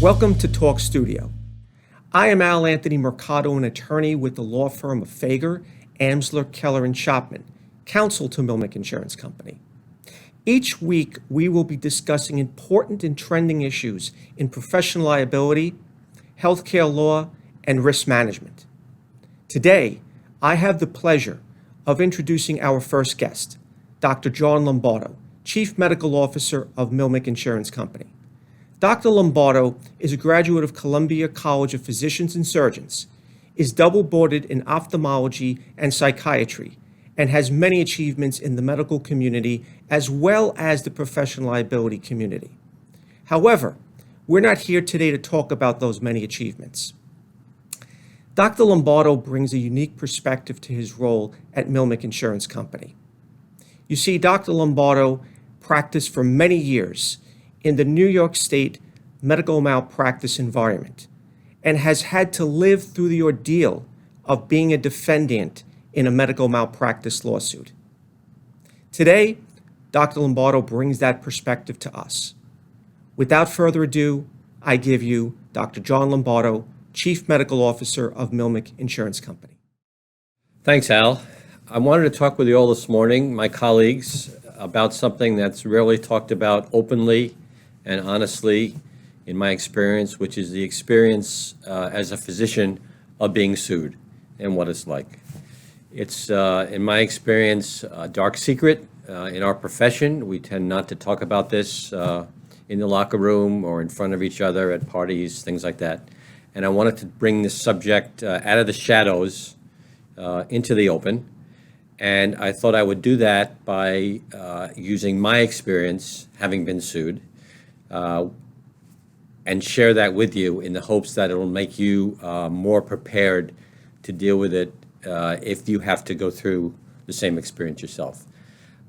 Welcome to Talk Studio. I am Al Anthony Mercado, an attorney with the law firm of Fager, Amsler, Keller, and Shopman, counsel to MLMIC Insurance Company. Each week, we will be discussing important and trending issues in professional liability, healthcare law, and risk management. Today, I have the pleasure of introducing our first guest, Dr. John Lombardo, Chief Medical Officer of MLMIC Insurance Company. Dr. Lombardo is a graduate of Columbia College of Physicians and Surgeons, is double-boarded in ophthalmology and psychiatry, and has many achievements in the medical community as well as the professional liability community. However, we're not here today to talk about those many achievements. Dr. Lombardo brings a unique perspective to his role at MLMIC Insurance Company. You see, Dr. Lombardo practiced for many years in the New York State medical malpractice environment and has had to live through the ordeal of being a defendant in a medical malpractice lawsuit. Today, Dr. Lombardo brings that perspective to us. Without further ado, I give you Dr. John Lombardo, Chief Medical Officer of MLMIC Insurance Company. Thanks, Al. I wanted to talk with you all this morning, my colleagues, about something that's rarely talked about openly and honestly in my experience, which is the experience as a physician of being sued and what it's like. It's, in my experience, a dark secret in our profession. We tend not to talk about this in the locker room or in front of each other at parties, things like that. And I wanted to bring this subject out of the shadows into the open. And I thought I would do that by using my experience, having been sued, and share that with you in the hopes that it will make you more prepared to deal with it if you have to go through the same experience yourself.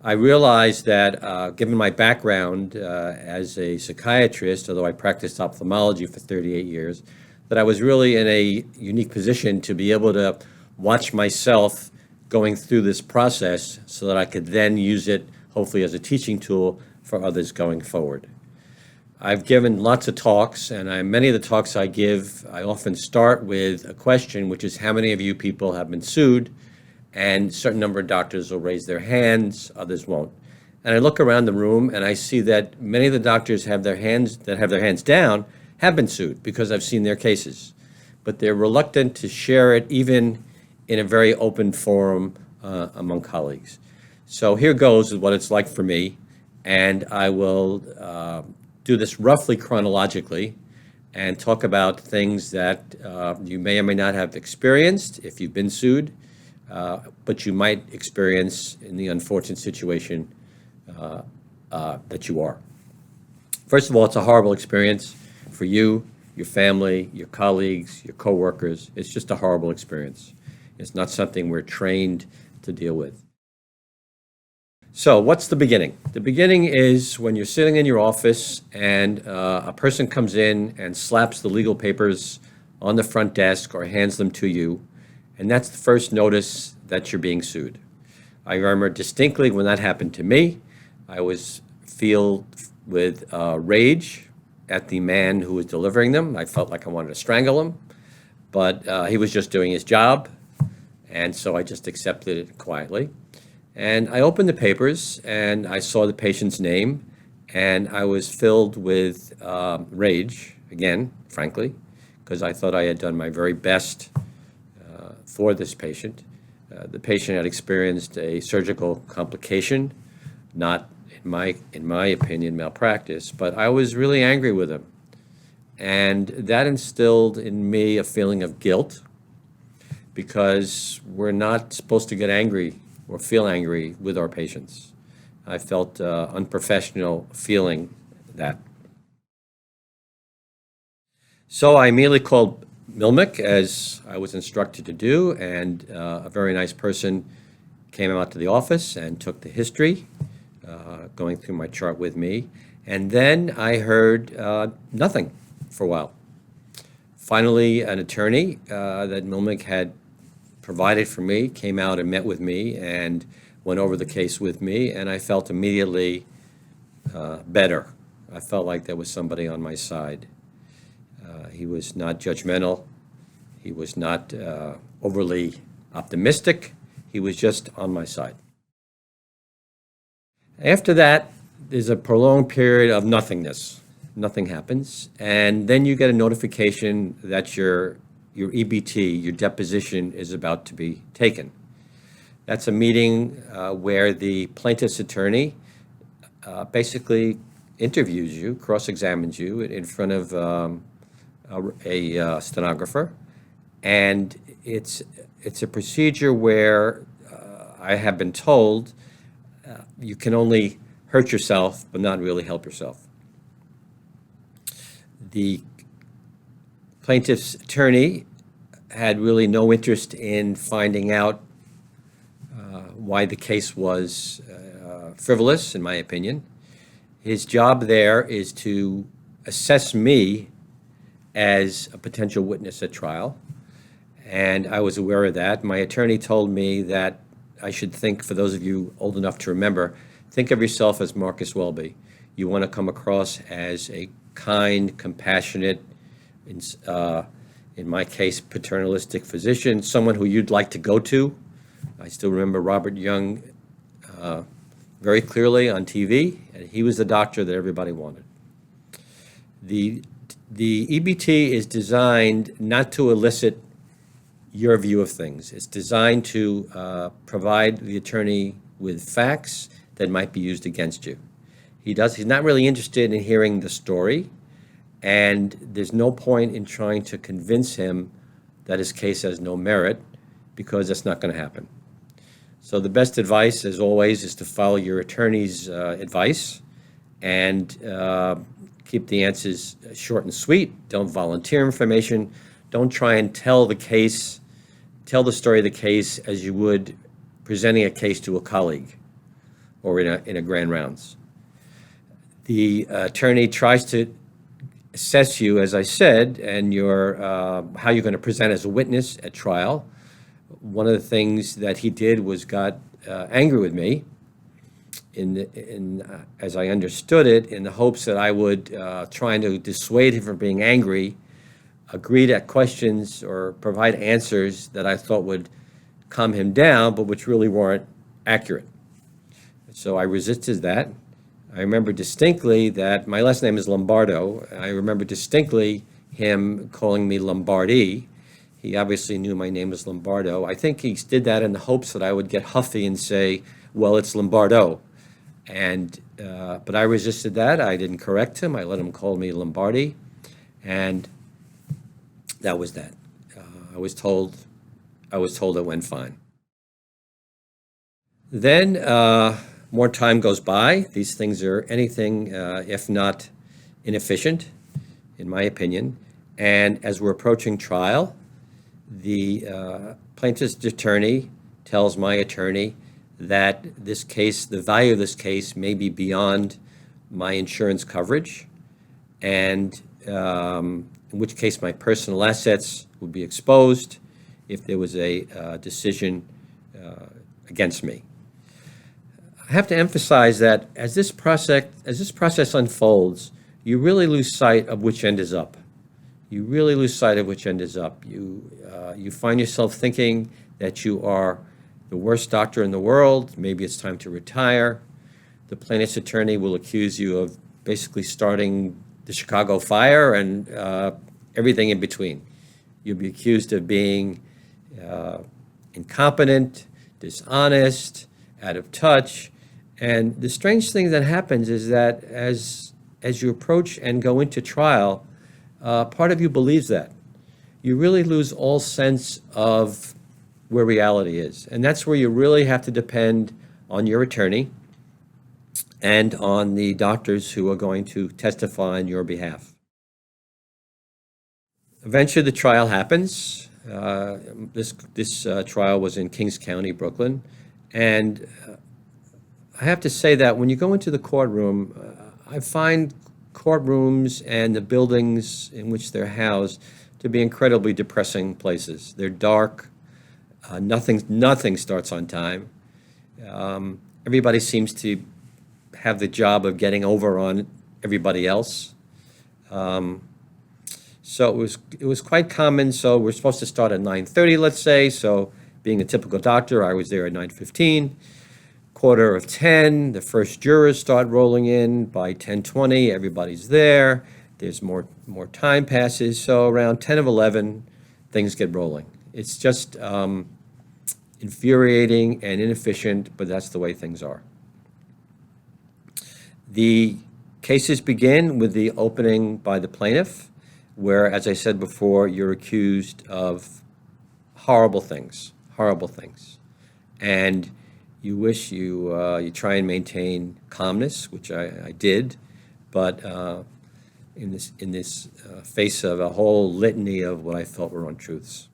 I realized that given my background as a psychiatrist, although I practiced ophthalmology for 38 years, that I was really in a unique position to be able to watch myself going through this process so that I could then use it, hopefully, as a teaching tool for others going forward. I've given lots of talks, and many of the talks I give, I often start with a question, which is how many of you people have been sued? And a certain number of doctors will raise their hands, others won't. And I look around the room and I see that many of the doctors that have their hands down have been sued because I've seen their cases. But they're reluctant to share it even in a very open forum among colleagues. So here goes with what it's like for me, and I will do this roughly chronologically and talk about things that you may or may not have experienced if you've been sued, but you might experience in the unfortunate situation that you are. First of all, it's a horrible experience for you, your family, your colleagues, your coworkers. It's just a horrible experience. It's not something we're trained to deal with. So what's the beginning? The beginning is when you're sitting in your office and a person comes in and slaps the legal papers on the front desk or hands them to you, and that's the first notice that you're being sued. I remember distinctly when that happened to me. I was filled with rage at the man who was delivering them. I felt like I wanted to strangle him, but he was just doing his job, and so I just accepted it quietly. And I opened the papers and I saw the patient's name, and I was filled with rage, again, frankly, because I thought I had done my very best for this patient. The patient had experienced a surgical complication, not, in my opinion, malpractice, but I was really angry with him. And that instilled in me a feeling of guilt, because we're not supposed to get angry or feel angry with our patients. I felt unprofessional feeling that. So I immediately called MLMIC, as I was instructed to do, and a very nice person came out to the office and took the history, going through my chart with me. And then I heard nothing for a while. Finally, an attorney that MLMIC had provided for me came out and met with me and went over the case with me, and I felt immediately better. I felt like there was somebody on my side. He was not judgmental. He was not overly optimistic. He was just on my side. After that, there's a prolonged period of nothingness. Nothing happens. And then you get a notification that your EBT, your deposition, is about to be taken. That's a meeting where the plaintiff's attorney basically interviews you, cross-examines you in front of a stenographer. And it's a procedure where I have been told you can only hurt yourself but not really help yourself. The plaintiff's attorney had really no interest in finding out why the case was frivolous, in my opinion. His job there is to assess me as a potential witness at trial, and I was aware of that. My attorney told me that I should think, for those of you old enough to remember, think of yourself as Marcus Welby. You want to come across as a kind, compassionate, in my case, paternalistic physician, someone who you'd like to go to. I still remember Robert Young very clearly on TV, and he was the doctor that everybody wanted. The EBT is designed not to elicit your view of things. It's designed to provide the attorney with facts that might be used against you. He's not really interested in hearing the story, and there's no point in trying to convince him that his case has no merit, because that's not going to happen. So the best advice, as always, is to follow your attorney's advice and keep the answers short and sweet. Don't volunteer information. Don't try and tell the story of the case as you would presenting a case to a colleague or in a grand rounds. The attorney tries to assess you, as I said, and how you're going to present as a witness at trial. One of the things that he did was got angry with me, as I understood it, in the hopes that I would, trying to dissuade him from being angry, agree to questions or provide answers that I thought would calm him down, but which really weren't accurate. So I resisted that. I remember distinctly that my last name is Lombardo. I remember distinctly him calling me Lombardi. He obviously knew my name was Lombardo. I think he did that in the hopes that I would get huffy and say, well, it's Lombardo. But I resisted that. I didn't correct him. I let him call me Lombardi. And that was that. I was told it went fine. Then more time goes by. These things are anything if not inefficient, in my opinion. And as we're approaching trial, the plaintiff's attorney tells my attorney that this case, the value of this case, may be beyond my insurance coverage, and in which case my personal assets would be exposed if there was a decision against me. I have to emphasize that as this process unfolds, you really lose sight of which end is up. You really lose sight of which end is up. You find yourself thinking that you are the worst doctor in the world. Maybe it's time to retire. The plaintiff's attorney will accuse you of basically starting the Chicago fire and everything in between. You'll be accused of being incompetent, dishonest, out of touch. And the strange thing that happens is that as you approach and go into trial, part of you believes that. You really lose all sense of where reality is. And that's where you really have to depend on your attorney and on the doctors who are going to testify on your behalf. Eventually, the trial happens. This trial was in Kings County, Brooklyn. And I have to say that when you go into the courtroom, I find courtrooms and the buildings in which they're housed to be incredibly depressing places. They're dark. Nothing starts on time. Everybody seems to have the job of getting over on everybody else. So it was quite common. So we're supposed to start at 9:30, let's say. So being a typical doctor, I was there at 9:15. Quarter of 10, the first jurors start rolling in. By 10:20, everybody's there. There's more time passes. So around 10 of 11, things get rolling. It's just infuriating and inefficient, but that's the way things are. The cases begin with the opening by the plaintiff, where, as I said before, you're accused of horrible things, and you wish you try and maintain calmness, which I did, but in this face of a whole litany of what I felt were untruths.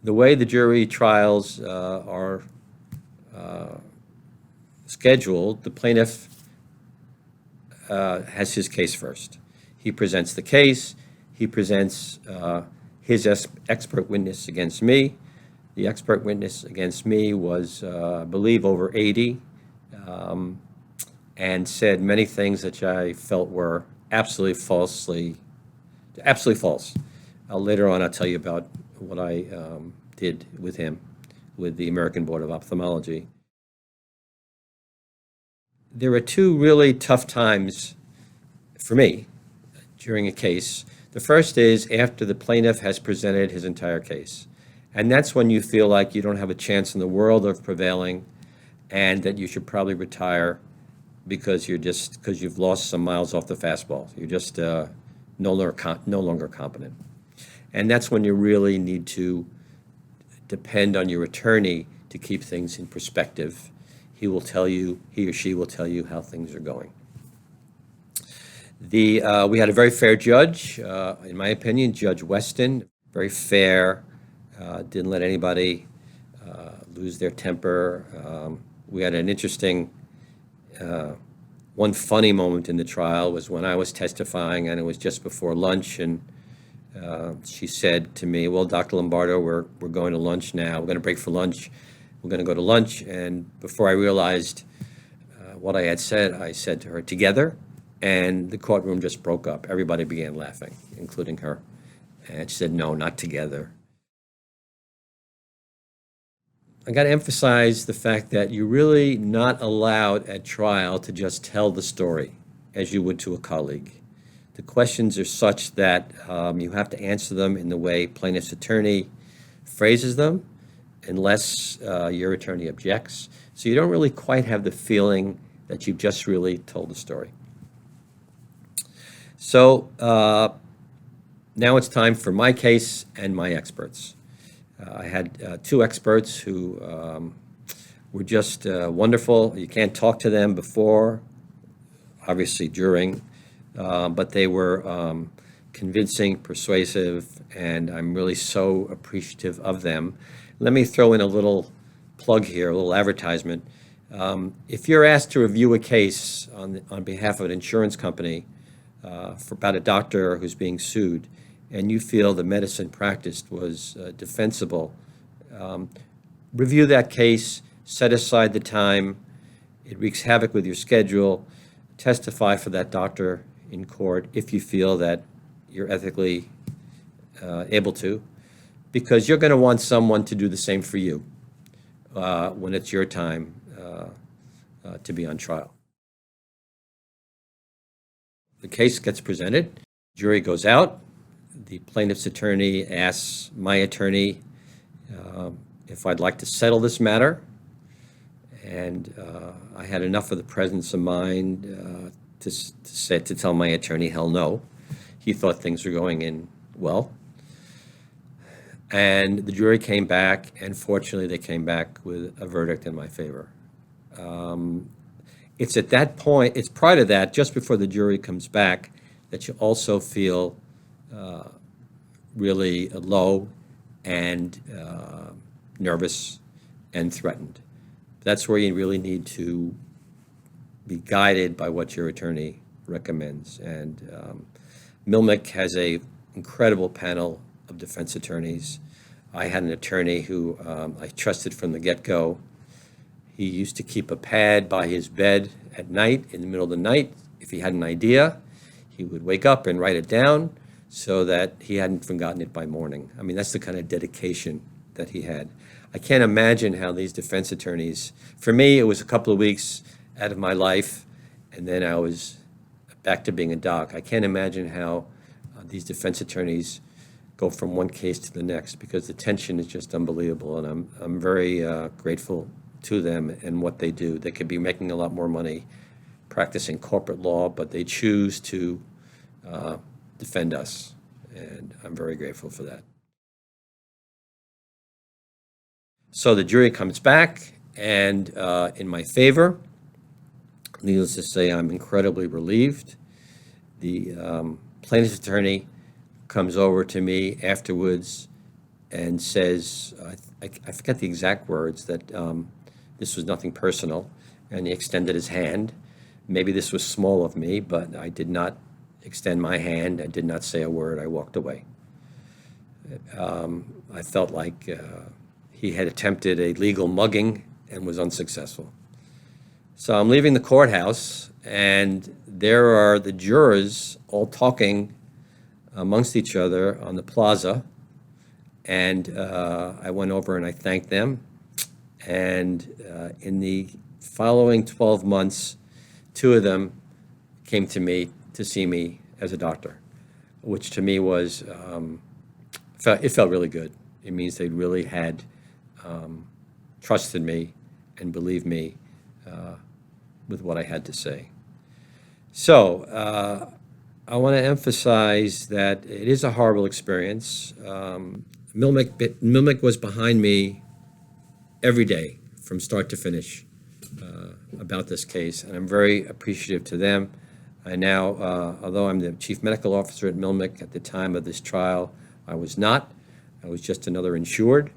The way the jury trials are scheduled, the plaintiff has his case first. He presents the case. He presents his expert witness against me. The expert witness against me was, I believe, over 80, and said many things that I felt were absolutely false. Later on, I'll tell you about what I did with him, with the American Board of Ophthalmology. There are two really tough times for me during a case. The first is after the plaintiff has presented his entire case. And that's when you feel like you don't have a chance in the world of prevailing and that you should probably retire because you've lost some miles off the fastball. You're just no longer competent. And that's when you really need to depend on your attorney to keep things in perspective. He or she will tell you how things are going. We had a very fair judge, in my opinion, Judge Weston, very fair, didn't let anybody lose their temper. We had an interesting, one funny moment in the trial was when I was testifying, and it was just before lunch, and she said to me, well, Dr. Lombardo, we're going to lunch now. We're going to break for lunch. We're going to go to lunch. And before I realized what I had said, I said to her, together, and the courtroom just broke up. Everybody began laughing, including her. And she said, no, not together. I got to emphasize the fact that you're really not allowed at trial to just tell the story as you would to a colleague. The questions are such that you have to answer them in the way plaintiff's attorney phrases them, unless your attorney objects. So you don't really quite have the feeling that you've just really told the story. So now it's time for my case and my experts. I had two experts who were just wonderful. You can't talk to them before, obviously during, but they were convincing, persuasive, and I'm really so appreciative of them. Let me throw in a little plug here, a little advertisement. If you're asked to review a case on behalf of an insurance company about a doctor who's being sued, and you feel the medicine practiced was defensible, review that case, set aside the time. It wreaks havoc with your schedule. Testify for that doctor in court if you feel that you're ethically able to, because you're going to want someone to do the same for you when it's your time to be on trial. The case gets presented, jury goes out, the plaintiff's attorney asks my attorney if I'd like to settle this matter, and I had enough of the presence of mind to tell my attorney, hell no. He thought things were going in well. And the jury came back, and fortunately they came back with a verdict in my favor. It's at that point, it's prior to that, just before the jury comes back, that you also feel really low and nervous and threatened. That's where you really need to be guided by what your attorney recommends. And MLMIC has an incredible panel of defense attorneys. I had an attorney who I trusted from the get-go. He used to keep a pad by his bed at night, in the middle of the night. If he had an idea, he would wake up and write it down so that he hadn't forgotten it by morning. I mean, that's the kind of dedication that he had. I can't imagine how these defense attorneys, for me, it was a couple of weeks out of my life, and then I was back to being a doc. I can't imagine how these defense attorneys go from one case to the next, because the tension is just unbelievable, and I'm very grateful to them and what they do. They could be making a lot more money practicing corporate law, but they choose to defend us, and I'm very grateful for that. So the jury comes back, and in my favor. Needless to say, I'm incredibly relieved. The plaintiff's attorney comes over to me afterwards and says, I forget the exact words, that this was nothing personal, and he extended his hand. Maybe this was small of me, but I did not extend my hand. I did not say a word. I walked away. I felt like he had attempted a legal mugging and was unsuccessful. So I'm leaving the courthouse, and there are the jurors all talking amongst each other on the plaza. And I went over and I thanked them. And in the following 12 months, 2 of them came to me to see me as a doctor, which to me was, it felt really good. It means they really had trusted me and believed me with what I had to say. So I want to emphasize that it is a horrible experience. MLMIC was behind me every day from start to finish about this case, and I'm very appreciative to them. I now, although I'm the chief medical officer at MLMIC at the time of this trial, I was not. I was just another insured,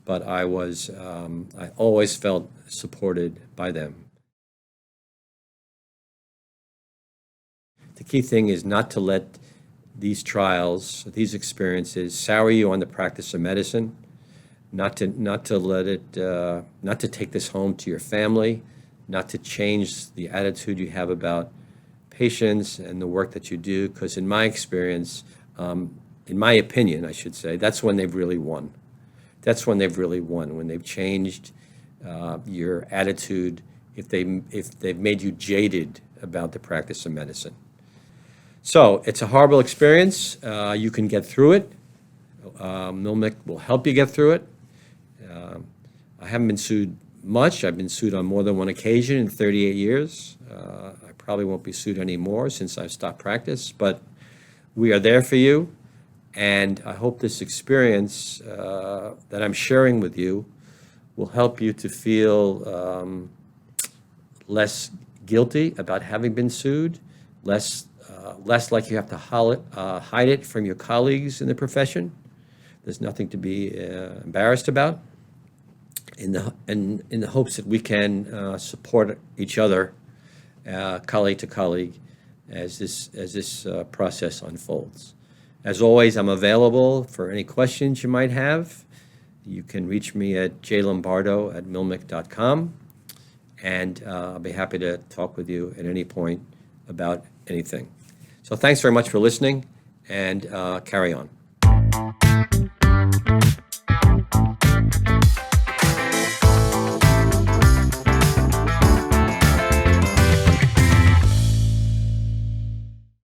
but I always felt supported by them. The key thing is not to let these trials, these experiences, sour you on the practice of medicine, not to let it, not to take this home to your family, not to change the attitude you have about patients and the work that you do, because in my experience, in my opinion, I should say, that's when they've really won. That's when they've really won, when they've changed your attitude, if they've made you jaded about the practice of medicine. So it's a horrible experience. You can get through it. MLMIC will help you get through it. I haven't been sued much. I've been sued on more than one occasion in 38 years. I probably won't be sued anymore since I've stopped practice, but we are there for you. And I hope this experience that I'm sharing with you will help you to feel less guilty about having been sued, less like you have to hide it from your colleagues in the profession. There's nothing to be embarrassed about. In the hopes that we can support each other, colleague to colleague, as this process unfolds. As always, I'm available for any questions you might have. You can reach me at jlombardo@mlmic.com, and I'll be happy to talk with you at any point about anything. So thanks very much for listening, and carry on.